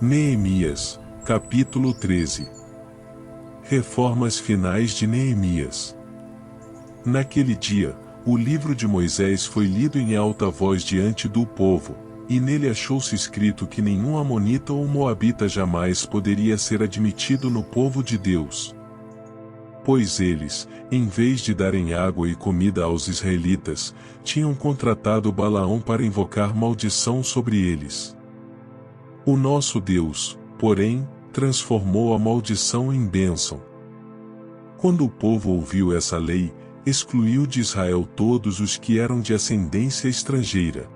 Neemias, capítulo 13. Reformas finais de Neemias. Naquele dia, o livro de Moisés foi lido em alta voz diante do povo, e nele achou-se escrito que nenhum amonita ou moabita jamais poderia ser admitido no povo de Deus. Pois eles, em vez de darem água e comida aos israelitas, tinham contratado Balaão para invocar maldição sobre eles. O nosso Deus, porém, transformou a maldição em bênção. Quando o povo ouviu essa lei, excluiu de Israel todos os que eram de ascendência estrangeira.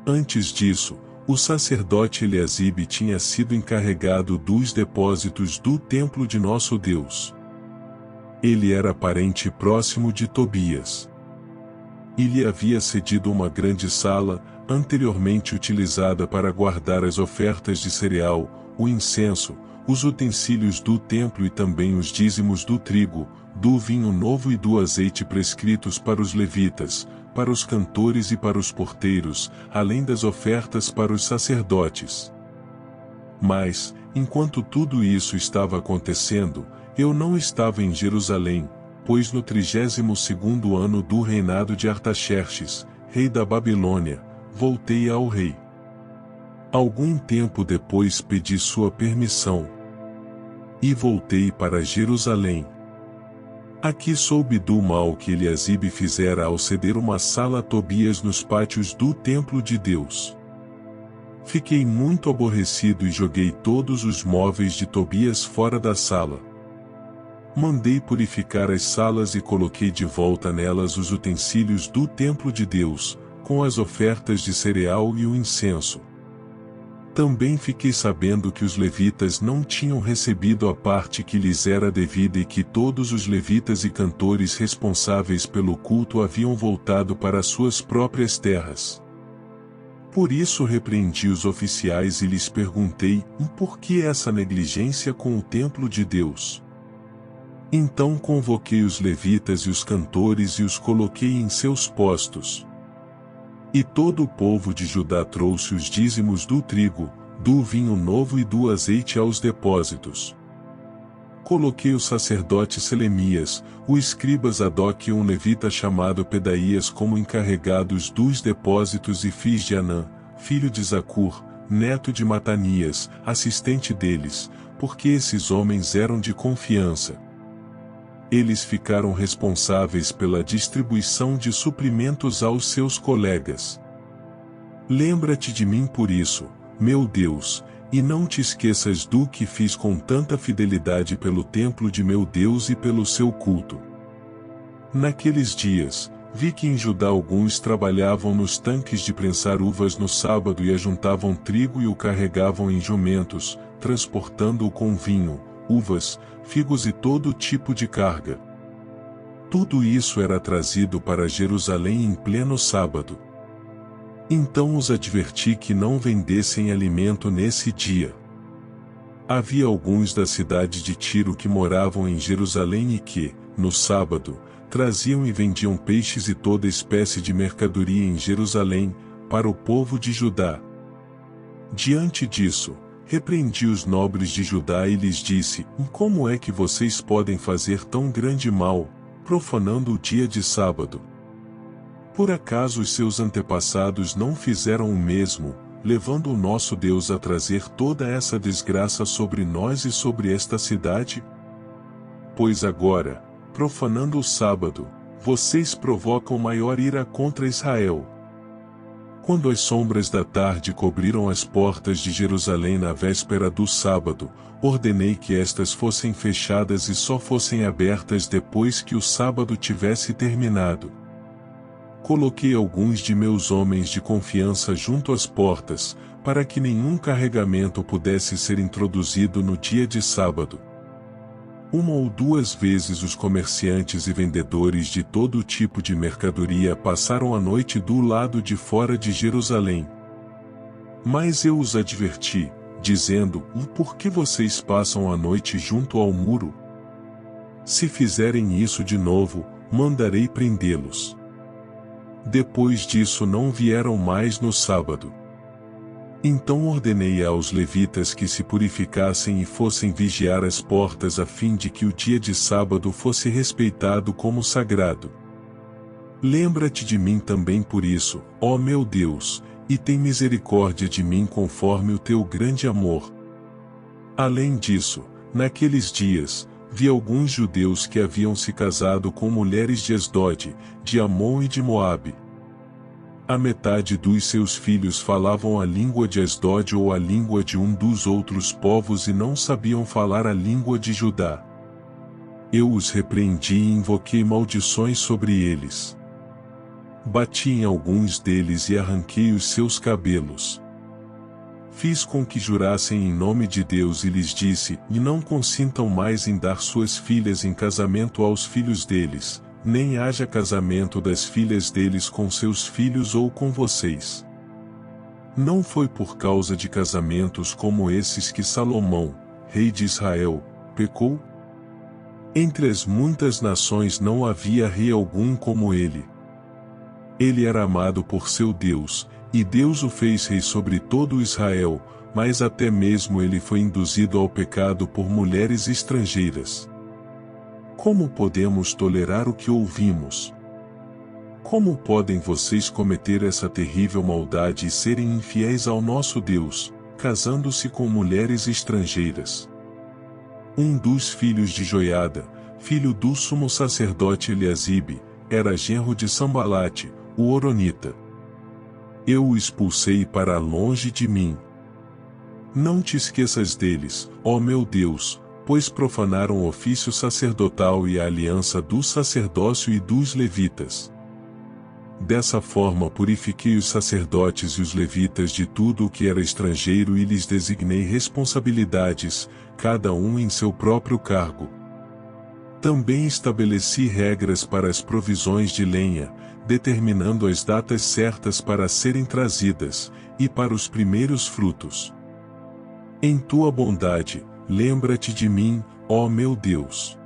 Antes disso, o sacerdote Eliasibe tinha sido encarregado dos depósitos do templo de nosso Deus. Ele era parente próximo de Tobias. E lhe havia cedido uma grande sala, anteriormente utilizada para guardar as ofertas de cereal, o incenso, os utensílios do templo e também os dízimos do trigo, do vinho novo e do azeite prescritos para os levitas, para os cantores e para os porteiros, além das ofertas para os sacerdotes. Mas, enquanto tudo isso estava acontecendo, eu não estava em Jerusalém, pois no 32º ano do reinado de Artaxerxes, rei da Babilônia, voltei ao rei. Algum tempo depois pedi sua permissão. E voltei para Jerusalém. Aqui soube do mal que Eliasibe fizera ao ceder uma sala a Tobias nos pátios do templo de Deus. Fiquei muito aborrecido e joguei todos os móveis de Tobias fora da sala. Mandei purificar as salas e coloquei de volta nelas os utensílios do templo de Deus, com as ofertas de cereal e o incenso. Também fiquei sabendo que os levitas não tinham recebido a parte que lhes era devida e que todos os levitas e cantores responsáveis pelo culto haviam voltado para suas próprias terras. Por isso repreendi os oficiais e lhes perguntei, por que essa negligência com o templo de Deus? Então convoquei os levitas e os cantores e os coloquei em seus postos. E todo o povo de Judá trouxe os dízimos do trigo, do vinho novo e do azeite aos depósitos. Coloquei o sacerdote Selemias, o escriba Zadok e um levita chamado Pedaías como encarregados dos depósitos e fiz de Anã, filho de Zacur, neto de Matanias, assistente deles, porque esses homens eram de confiança. Eles ficaram responsáveis pela distribuição de suprimentos aos seus colegas. Lembra-te de mim por isso, meu Deus, e não te esqueças do que fiz com tanta fidelidade pelo templo de meu Deus e pelo seu culto. Naqueles dias, vi que em Judá alguns trabalhavam nos tanques de prensar uvas no sábado e ajuntavam trigo e o carregavam em jumentos, transportando-o com vinho, uvas, figos e todo tipo de carga. Tudo isso era trazido para Jerusalém em pleno sábado. Então os adverti que não vendessem alimento nesse dia. Havia alguns da cidade de Tiro que moravam em Jerusalém e que, no sábado, traziam e vendiam peixes e toda espécie de mercadoria em Jerusalém, para o povo de Judá. Diante disso, repreendi os nobres de Judá e lhes disse, como é que vocês podem fazer tão grande mal, profanando o dia de sábado? Por acaso os seus antepassados não fizeram o mesmo, levando o nosso Deus a trazer toda essa desgraça sobre nós e sobre esta cidade? Pois agora, profanando o sábado, vocês provocam maior ira contra Israel. Quando as sombras da tarde cobriram as portas de Jerusalém na véspera do sábado, ordenei que estas fossem fechadas e só fossem abertas depois que o sábado tivesse terminado. Coloquei alguns de meus homens de confiança junto às portas, para que nenhum carregamento pudesse ser introduzido no dia de sábado. Uma ou duas vezes os comerciantes e vendedores de todo tipo de mercadoria passaram a noite do lado de fora de Jerusalém. Mas eu os adverti, dizendo, por que vocês passam a noite junto ao muro? Se fizerem isso de novo, mandarei prendê-los. Depois disso não vieram mais no sábado. Então ordenei aos levitas que se purificassem e fossem vigiar as portas a fim de que o dia de sábado fosse respeitado como sagrado. Lembra-te de mim também por isso, ó meu Deus, e tem misericórdia de mim conforme o teu grande amor. Além disso, naqueles dias, vi alguns judeus que haviam se casado com mulheres de Asdod, de Amon e de Moabe. A metade dos seus filhos falavam a língua de Asdod ou a língua de um dos outros povos e não sabiam falar a língua de Judá. Eu os repreendi e invoquei maldições sobre eles. Bati em alguns deles e arranquei os seus cabelos. Fiz com que jurassem em nome de Deus e lhes disse, e não consintam mais em dar suas filhas em casamento aos filhos deles, nem haja casamento das filhas deles com seus filhos ou com vocês. Não foi por causa de casamentos como esses que Salomão, rei de Israel, pecou? Entre as muitas nações não havia rei algum como ele. Ele era amado por seu Deus, e Deus o fez rei sobre todo Israel, mas até mesmo ele foi induzido ao pecado por mulheres estrangeiras. Como podemos tolerar o que ouvimos? Como podem vocês cometer essa terrível maldade e serem infiéis ao nosso Deus, casando-se com mulheres estrangeiras? Um dos filhos de Joiada, filho do sumo sacerdote Eliasibe, era genro de Sambalate, o horonita. Eu o expulsei para longe de mim. Não te esqueças deles, ó meu Deus, pois profanaram o ofício sacerdotal e a aliança do sacerdócio e dos levitas. Dessa forma purifiquei os sacerdotes e os levitas de tudo o que era estrangeiro e lhes designei responsabilidades, cada um em seu próprio cargo. Também estabeleci regras para as provisões de lenha, determinando as datas certas para serem trazidas, e para os primeiros frutos. Em tua bondade, lembra-te de mim, ó meu Deus.